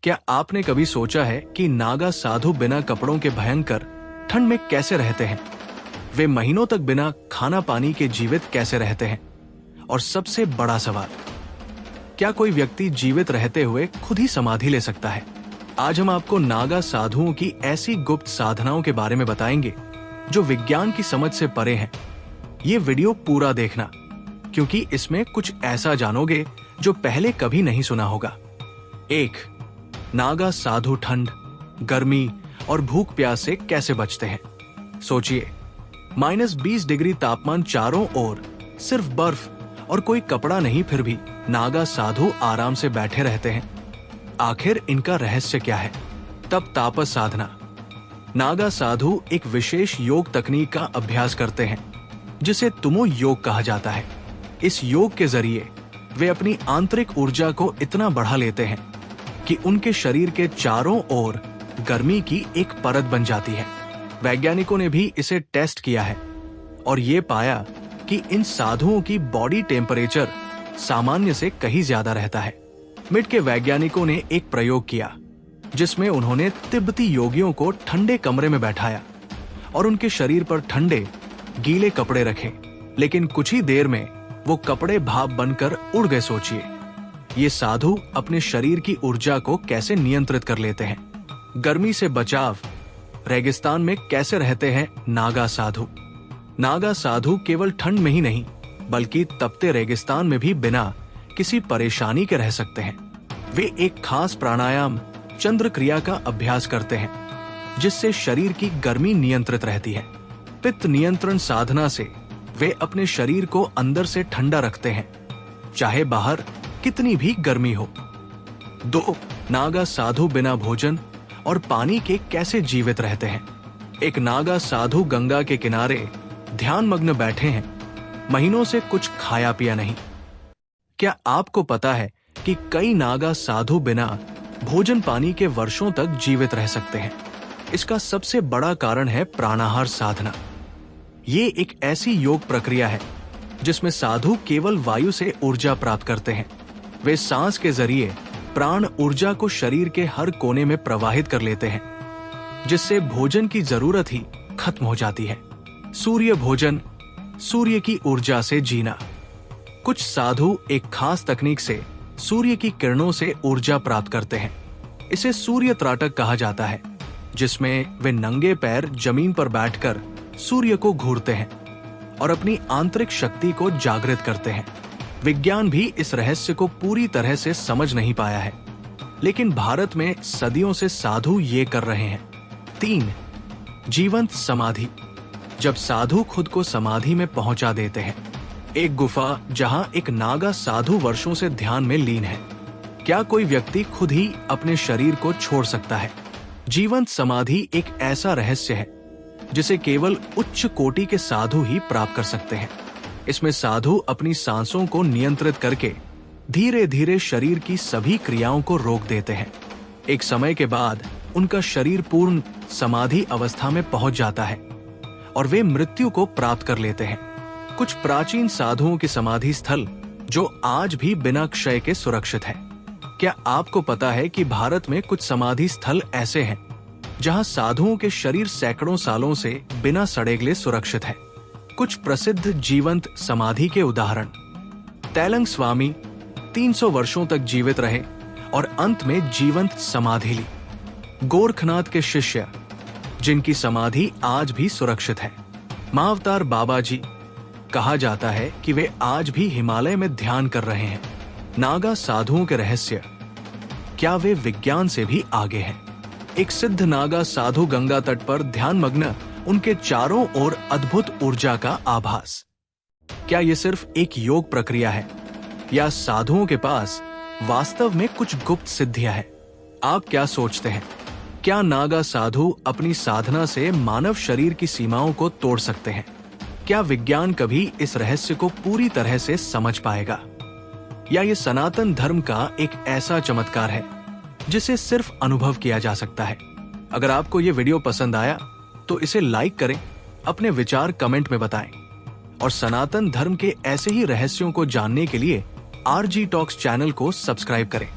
क्या आपने कभी सोचा है कि नागा साधु बिना कपड़ों के भयंकर ठंड में कैसे रहते हैं? वे महीनों तक बिना खाना पानी के जीवित कैसे रहते हैं? और सबसे बड़ा सवाल, क्या कोई व्यक्ति जीवित रहते हुए खुद ही समाधि ले सकता है? आज हम आपको नागा साधुओं की ऐसी गुप्त साधनाओं के बारे में बताएंगे जो विज्ञान की समझ से परे हैं। ये वीडियो पूरा देखना, क्योंकि इसमें कुछ ऐसा जानोगे जो पहले कभी नहीं सुना होगा। 1. नागा साधु ठंड, गर्मी और भूख प्यास से कैसे बचते हैं? सोचिए, -20 डिग्री तापमान चारों ओर, सिर्फ बर्फ और कोई कपड़ा नहीं, फिर भी नागा साधु आराम से बैठे रहते हैं। आखिर इनका रहस्य क्या है? तप तापस साधना। नागा साधु एक विशेष योग तकनीक का अभ्यास करते हैं जिसे तुमो योग कहा जाता है। इस योग के जरिए वे अपनी आंतरिक ऊर्जा को इतना बढ़ा लेते हैं कि उनके शरीर के चारों ओर गर्मी की एक परत बन जाती है। वैज्ञानिकों ने भी इसे टेस्ट किया है और ये पाया कि इन साधुओं की बॉडी टेम्परेचर सामान्य से कहीं ज्यादा रहता है। मिट के वैज्ञानिकों ने एक प्रयोग किया जिसमें उन्होंने तिब्बती योगियों को ठंडे कमरे में बैठाया और उनके शरीर पर ठंडे गीले कपड़े रखे, लेकिन कुछ ही देर में वो कपड़े भाप बनकर उड़ गए। सोचिए, ये साधु अपने शरीर की ऊर्जा को कैसे नियंत्रित कर लेते हैं। गर्मी से बचाव। रेगिस्तान में कैसे रहते हैं नागा साधु? नागा साधु केवल ठंड में ही नहीं, बल्कि तपते रेगिस्तान में भी बिना किसी परेशानी के रह सकते हैं। वे एक खास प्राणायाम, चंद्र क्रिया का अभ्यास करते हैं जिससे शरीर की गर्मी नियंत्रित रहती है। पित्त नियंत्रण साधना से वे अपने शरीर को अंदर से ठंडा रखते हैं, चाहे बाहर कितनी भी गर्मी हो। 2. नागा साधु बिना भोजन और पानी के कैसे जीवित रहते हैं? एक नागा साधु गंगा के किनारे ध्यान मग्न बैठे हैं, महीनों से कुछ खाया पिया नहीं। क्या आपको पता है कि कई नागा साधु बिना भोजन पानी के वर्षों तक जीवित रह सकते हैं? इसका सबसे बड़ा कारण है प्राणाहार साधना। ये एक ऐसी योग प्रक्रिया है जिसमें साधु केवल वायु से ऊर्जा प्राप्त करते हैं। वे सांस के जरिए प्राण ऊर्जा को शरीर के हर कोने में प्रवाहित कर लेते हैं, जिससे भोजन की जरूरत ही खत्म हो जाती है। सूर्य भोजन, सूर्य की ऊर्जा से जीना। कुछ साधु एक खास तकनीक से सूर्य की किरणों से ऊर्जा प्राप्त करते हैं। इसे सूर्य त्राटक कहा जाता है, जिसमें वे नंगे पैर जमीन पर बैठकर सूर्य को घूरते हैं और अपनी आंतरिक शक्ति को जागृत करते हैं। विज्ञान भी इस रहस्य को पूरी तरह से समझ नहीं पाया है, लेकिन भारत में सदियों से साधु ये कर रहे हैं। 3. जीवंत समाधि। जब साधु खुद को समाधि में पहुंचा देते हैं, एक गुफा जहां एक नागा साधु वर्षों से ध्यान में लीन है। क्या कोई व्यक्ति खुद ही अपने शरीर को छोड़ सकता है? जीवंत समाधि एक ऐसा रहस्य है जिसे केवल उच्च कोटि के साधु ही प्राप्त कर सकते हैं। इसमें साधु अपनी सांसों को नियंत्रित करके धीरे धीरे शरीर की सभी क्रियाओं को रोक देते हैं। एक समय के बाद उनका शरीर पूर्ण समाधि अवस्था में पहुंच जाता है और वे मृत्यु को प्राप्त कर लेते हैं। कुछ प्राचीन साधुओं के समाधि स्थल जो आज भी बिना क्षय के सुरक्षित है। क्या आपको पता है कि भारत में कुछ समाधि स्थल ऐसे हैं जहां साधुओं के शरीर सैकड़ों सालों से बिना सड़े सुरक्षित है? कुछ प्रसिद्ध जीवंत समाधि के उदाहरण। तैलंग स्वामी 300 वर्षों तक जीवित रहे और अंत में जीवंत समाधि ली। गोरखनाथ के शिष्य जिनकी समाधि आज भी सुरक्षित है। महाअवतार बाबा जी, कहा जाता है कि वे आज भी हिमालय में ध्यान कर रहे हैं। नागा साधुओं के रहस्य, क्या वे विज्ञान से भी आगे हैं? एक सिद्ध नागा साधु गंगा तट पर ध्यान मग्न, उनके चारों ओर अद्भुत ऊर्जा का आभास। क्या ये सिर्फ एक योग प्रक्रिया है या साधुओं के पास वास्तव में कुछ गुप्त सिद्धियां हैं? आप क्या सोचते हैं? क्या नागा साधु अपनी साधना से मानव शरीर की सीमाओं को तोड़ सकते हैं? क्या विज्ञान कभी इस रहस्य को पूरी तरह से समझ पाएगा, या ये सनातन धर्म का एक ऐसा चमत्कार है जिसे सिर्फ अनुभव किया जा सकता है? अगर आपको ये वीडियो पसंद आया तो इसे लाइक करें, अपने विचार कमेंट में बताएं और सनातन धर्म के ऐसे ही रहस्यों को जानने के लिए RG Talks चैनल को सब्सक्राइब करें।